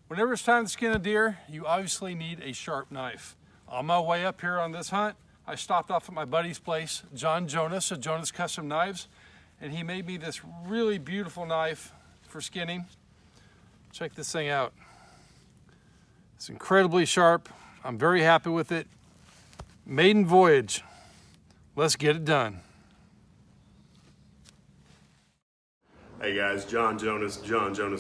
Whenever it's time to skin a deer, you obviously need a sharp knife. On my way up here on this hunt, I stopped off at my buddy's place, John Jonas of Jonas Custom Knives, and he made me this really beautiful knife for skinning. Check this thing out. It's incredibly sharp. I'm very happy with it. Maiden voyage. Let's get it done. Hey guys, John Jonas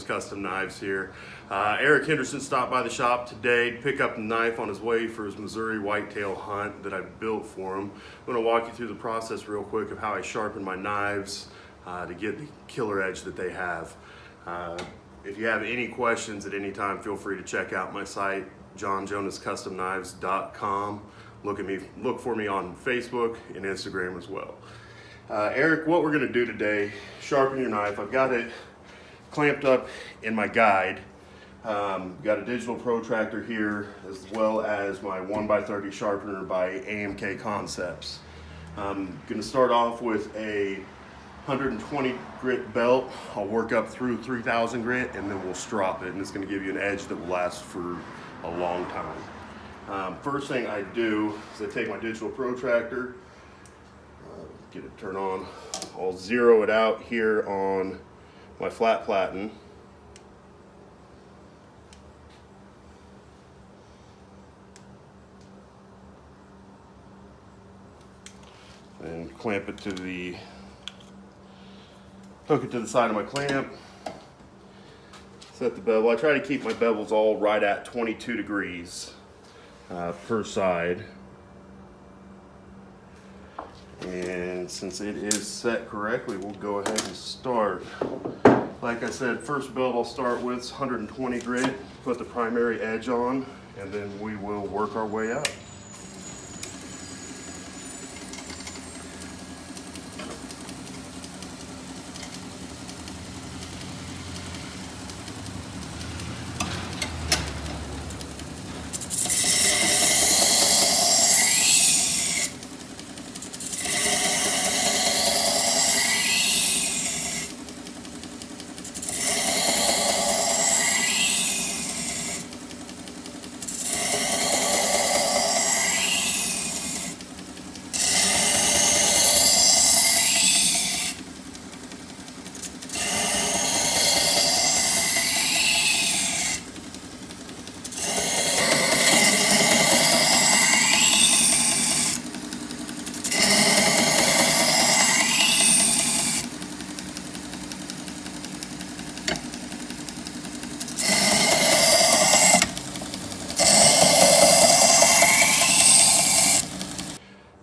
Custom Knives here. Eric Henderson stopped by the shop today to pick up the knife on his way for his Missouri whitetail hunt that I built for him. I'm going to walk you through the process real quick of how I sharpen my knives to get the killer edge that they have. If you have any questions at any time, feel free to check out my site, johnjonascustomknives.com. Look for me on Facebook and Instagram as well. Eric, what we're going to do today, sharpen your knife. I've got it clamped up in my guide. Got a digital protractor here, as well as my 1x30 sharpener by AMK Concepts. I'm going to start off with a 120 grit belt. I'll work up through 3000 grit and then we'll strop it, and it's going to give you an edge that will last for a long time. First thing I do is I take my digital protractor, get it turned on. I'll zero it out here on my flat platen. And clamp it to hook it to the side of my clamp. Set the bevel. I try to keep my bevels all right at 22 degrees per side. And since it is set correctly, we'll go ahead and start. Like I said, first belt I'll start with is 120 grit, put the primary edge on, and then we will work our way up.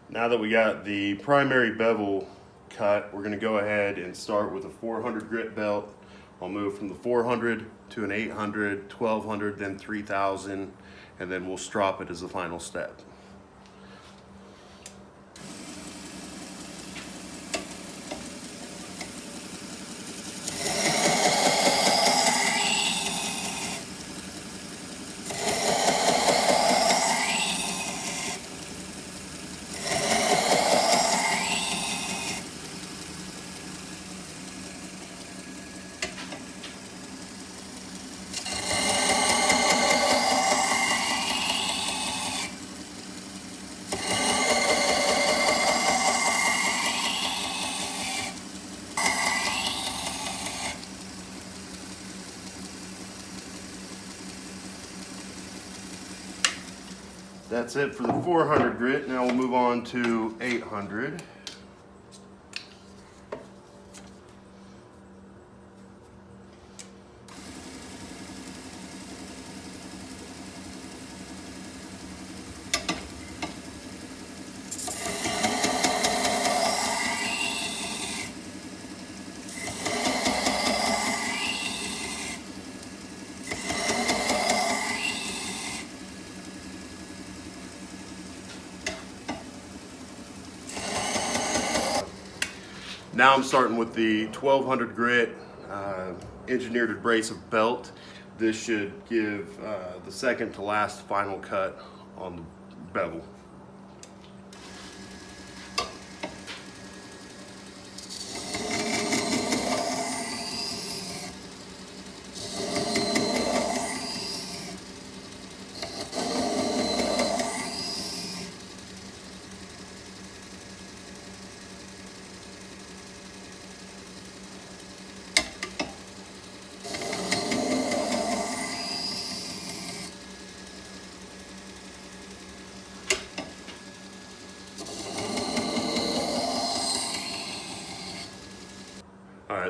Now that we got the primary bevel cut, we're going to go ahead and start with a 400 grit belt. I'll move from the 400 to an 800, 1200, then 3000, and then we'll strop it as the final step. That's it for the 400 grit. Now we'll move on to 800. Now I'm starting with the 1200 grit engineered abrasive belt. This should give the second to last final cut on the bevel.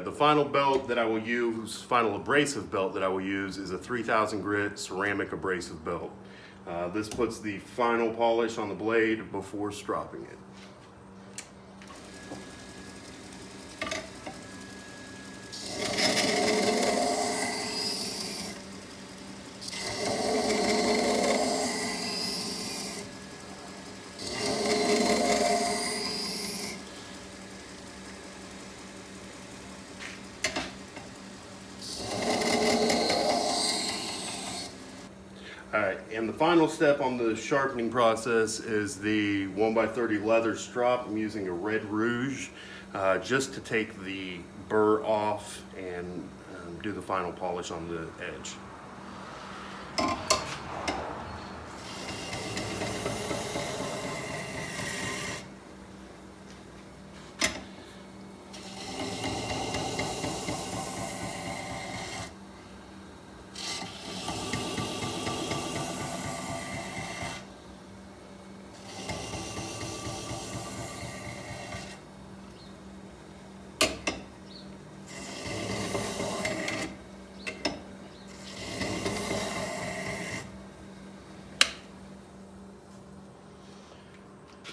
The final belt that I will use, final abrasive belt that I will use, is a 3000 grit ceramic abrasive belt. This puts the final polish on the blade before stropping it. All right, and the final step on the sharpening process is the 1x30 leather strop. I'm using a red rouge just to take the burr off and do the final polish on the edge.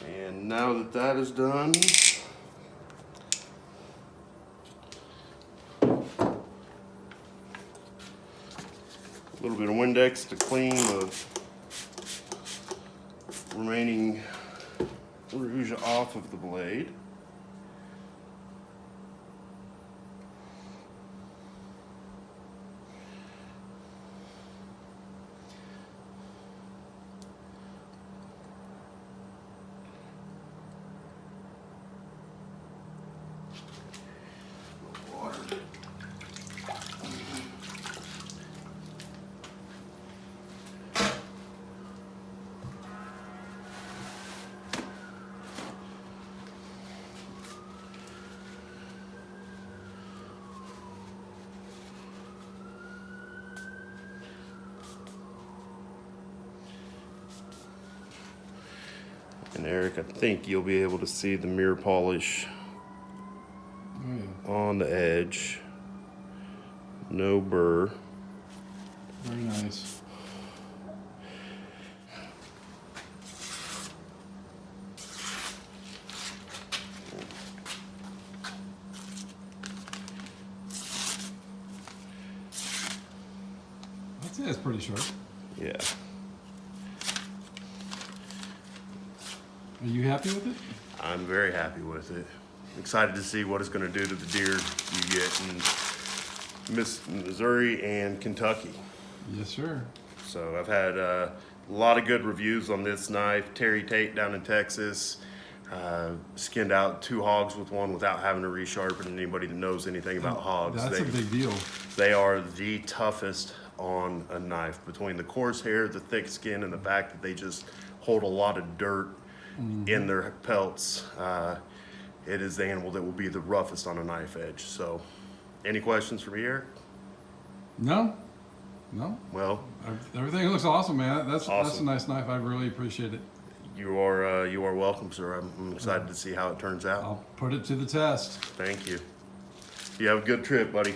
And now that that is done, a little bit of Windex to clean the remaining rouge off of the blade. And Eric, I think you'll be able to see the mirror polish on the edge. No burr. Very nice. I'd say it's pretty sharp. Yeah. Are you happy with it? I'm very happy with it. Excited to see what it's going to do to the deer you get in Missouri and Kentucky. Yes, sir. So I've had a lot of good reviews on this knife. Terry Tate down in Texas skinned out 2 hogs with one without having to resharpen. Anybody that knows anything about hogs, That's a big deal. They are the toughest on a knife. Between the coarse hair, the thick skin, and the fact that they just hold a lot of dirt in their pelts, it is the animal that will be the roughest on a knife edge. So, any questions for me, Eric? No. Well, Everything looks awesome, man. That's a Awesome. nice knife. I really appreciate it. you are welcome, sir. I'm excited to see how it turns out. I'll put it to the test. Thank you. You have a good trip, buddy.